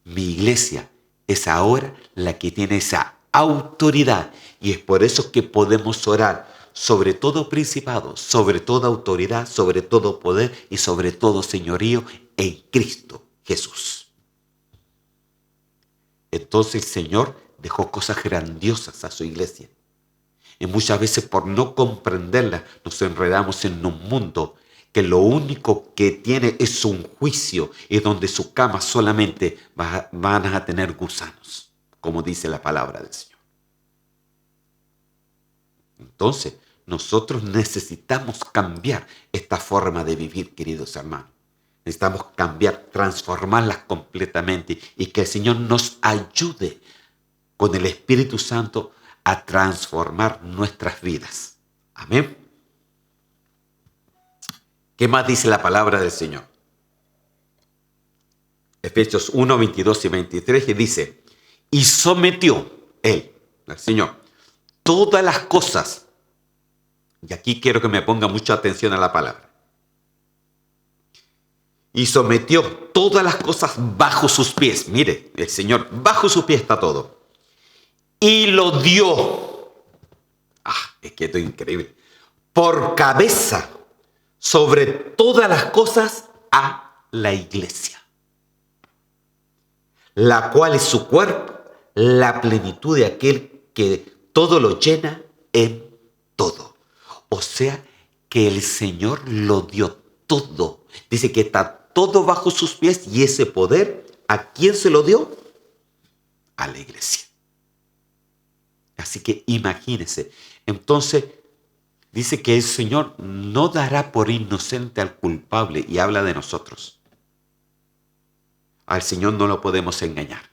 Mi iglesia es ahora la que tiene esa autoridad, y es por eso que podemos orar sobre todo principado, sobre toda autoridad, sobre todo poder y sobre todo señorío en Cristo Jesús. Entonces el Señor dejó cosas grandiosas a su iglesia. Y muchas veces por no comprenderlas nos enredamos en un mundo que lo único que tiene es un juicio y donde su cama solamente van a tener gusanos, como dice la palabra del Señor. Entonces, nosotros necesitamos cambiar esta forma de vivir, queridos hermanos. Necesitamos cambiar, transformarlas completamente y que el Señor nos ayude con el Espíritu Santo a transformar nuestras vidas. Amén. ¿Qué más dice la palabra del Señor? Efesios 1, 22 y 23, y dice, y sometió Él, el Señor, todas las cosas, y aquí quiero que me ponga mucha atención a la palabra, y sometió todas las cosas bajo sus pies. Mire, el Señor, bajo sus pies está todo. Y lo dio, es que esto es increíble, por cabeza sobre todas las cosas a la iglesia, la cual es su cuerpo, la plenitud de aquel que todo lo llena en todo. O sea, que el Señor lo dio todo. Dice que está todo bajo sus pies, y ese poder, ¿a quién se lo dio? A la iglesia. Así que imagínense. Entonces, dice que el Señor no dará por inocente al culpable, y habla de nosotros. Al Señor no lo podemos engañar.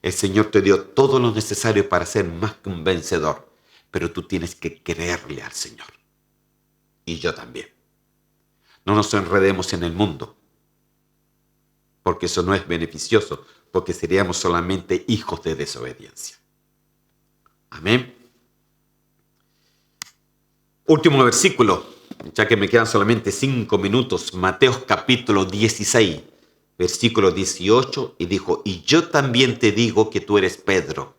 El Señor te dio todo lo necesario para ser más que un vencedor, pero tú tienes que creerle al Señor. Y yo también. No nos enredemos en el mundo, porque eso no es beneficioso, porque seríamos solamente hijos de desobediencia. Amén. Último versículo, ya que me quedan solamente 5 minutos. Mateo capítulo 16, versículo 18, y dijo, y yo también te digo que tú eres Pedro.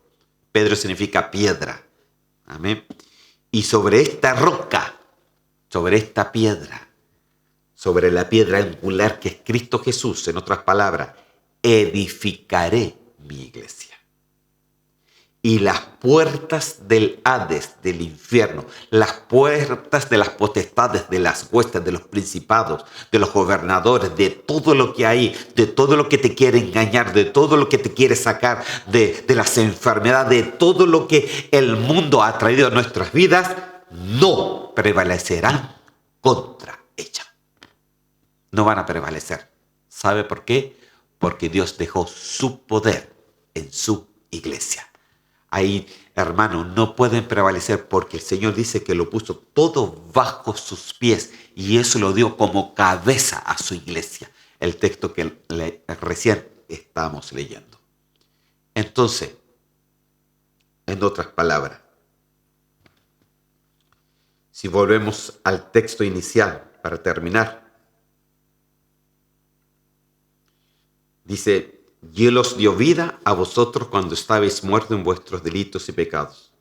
Pedro significa piedra. Amén. Y sobre esta roca, sobre esta piedra, sobre la piedra angular que es Cristo Jesús, en otras palabras, edificaré mi iglesia. Y las puertas del Hades, del infierno, las puertas de las potestades, de las huestes, de los principados, de los gobernadores, de todo lo que hay, de todo lo que te quiere engañar, de todo lo que te quiere sacar de las enfermedades, de todo lo que el mundo ha traído a nuestras vidas, no prevalecerán contra ella. No van a prevalecer. ¿Sabe por qué? Porque Dios dejó su poder en su iglesia. Ahí, hermanos, no pueden prevalecer porque el Señor dice que lo puso todo bajo sus pies y eso lo dio como cabeza a su iglesia. El texto que recién estamos leyendo. Entonces, en otras palabras, si volvemos al texto inicial para terminar, dice: y Él os dio vida a vosotros cuando estabais muertos en vuestros delitos y pecados,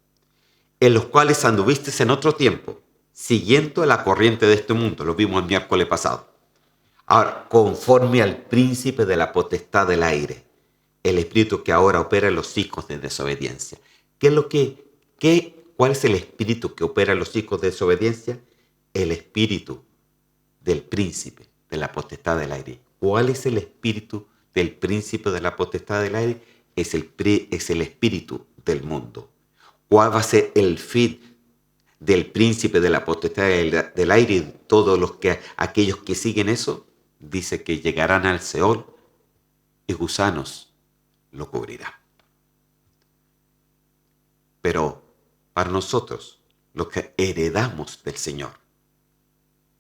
en los cuales anduvisteis en otro tiempo, siguiendo la corriente de este mundo. Lo vimos el miércoles pasado. Ahora, conforme al príncipe de la potestad del aire, el espíritu que ahora opera en los hijos de desobediencia. ¿Cuál es el espíritu que opera en los hijos de desobediencia? El espíritu del príncipe de la potestad del aire. ¿Cuál es el espíritu del príncipe de la potestad del aire? Es el espíritu del mundo. ¿Cuál va a ser el fin del príncipe de la potestad del aire y todos aquellos que siguen eso? Dice que llegarán al Seol y gusanos lo cubrirán. Pero para nosotros, los que heredamos del Señor,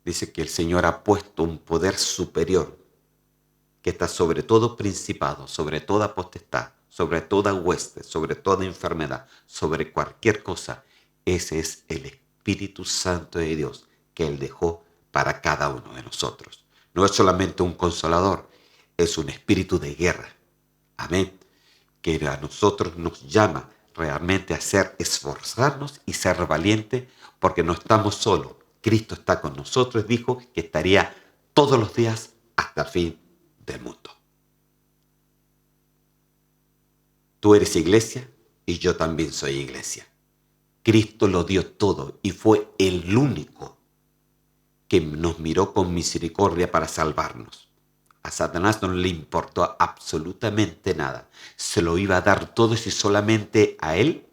dice que el Señor ha puesto un poder superior que está sobre todo principado, sobre toda potestad, sobre toda hueste, sobre toda enfermedad, sobre cualquier cosa. Ese es el Espíritu Santo de Dios que Él dejó para cada uno de nosotros. No es solamente un consolador, es un espíritu de guerra. Amén. Que a nosotros nos llama realmente a esforzarnos y ser valientes, porque no estamos solos. Cristo está con nosotros, dijo que estaría todos los días hasta el fin del mundo. Tú eres iglesia y yo también soy iglesia. Cristo lo dio todo y fue el único que nos miró con misericordia para salvarnos. A Satanás no le importó absolutamente nada. Se lo iba a dar todo si solamente a él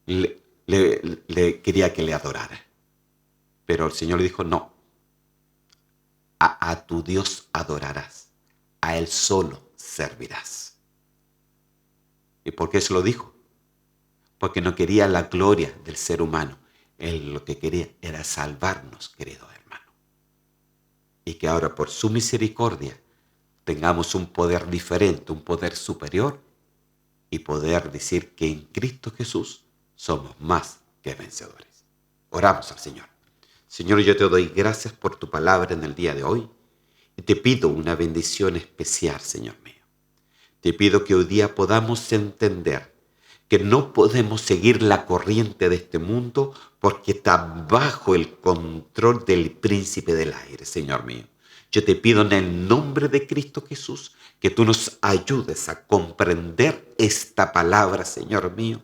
le quería que le adorara. Pero el Señor le dijo: no, a tu Dios adorarás, a Él solo servirás. ¿Y por qué se lo dijo? Porque no quería la gloria del ser humano. Él lo que quería era salvarnos, querido hermano. Y que ahora por su misericordia tengamos un poder diferente, un poder superior, y poder decir que en Cristo Jesús somos más que vencedores. Oramos al Señor. Señor, yo te doy gracias por tu palabra en el día de hoy y te pido una bendición especial, Señor mío. Te pido que hoy día podamos entender que no podemos seguir la corriente de este mundo porque está bajo el control del príncipe del aire, Señor mío. Yo te pido en el nombre de Cristo Jesús que tú nos ayudes a comprender esta palabra, Señor mío,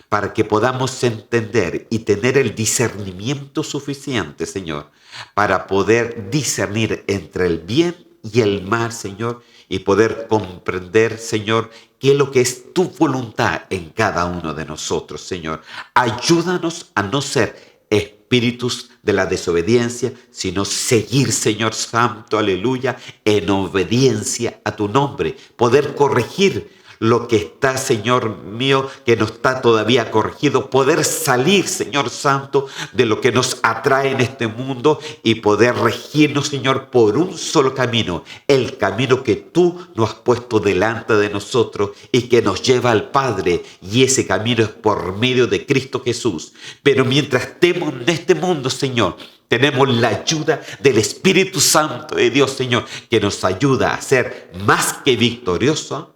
para que podamos entender y tener el discernimiento suficiente, Señor, para poder discernir entre el bien y el mal, Señor, y poder comprender, Señor, qué es lo que es tu voluntad en cada uno de nosotros, Señor. Ayúdanos a no ser espíritus de la desobediencia, sino seguir, Señor Santo, aleluya, en obediencia a tu nombre. Poder corregir lo que está, Señor mío, que no está todavía corregido. Poder salir, Señor Santo, de lo que nos atrae en este mundo y poder regirnos, Señor, por un solo camino. El camino que tú nos has puesto delante de nosotros y que nos lleva al Padre. Y ese camino es por medio de Cristo Jesús. Pero mientras estemos en este mundo, Señor, tenemos la ayuda del Espíritu Santo de Dios, Señor, que nos ayuda a ser más que victoriosos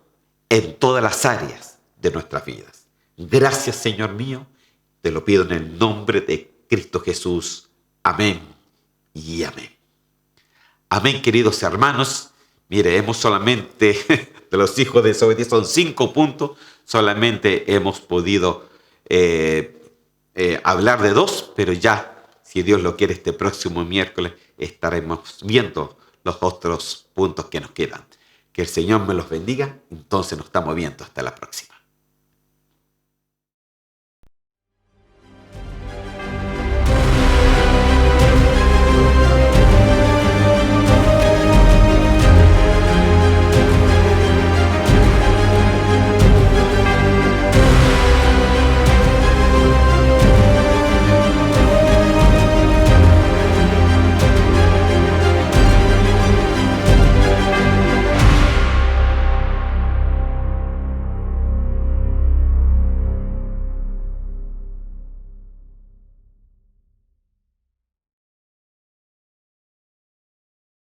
en todas las áreas de nuestras vidas. Gracias, Señor mío, te lo pido en el nombre de Cristo Jesús. Amén y amén. Amén, queridos hermanos. Mire, hemos solamente, de los hijos de desobediencia, son 5 puntos, solamente hemos podido hablar de 2, pero ya, si Dios lo quiere, este próximo miércoles estaremos viendo los otros puntos que nos quedan. Que el Señor me los bendiga. Entonces nos estamos viendo. Hasta la próxima.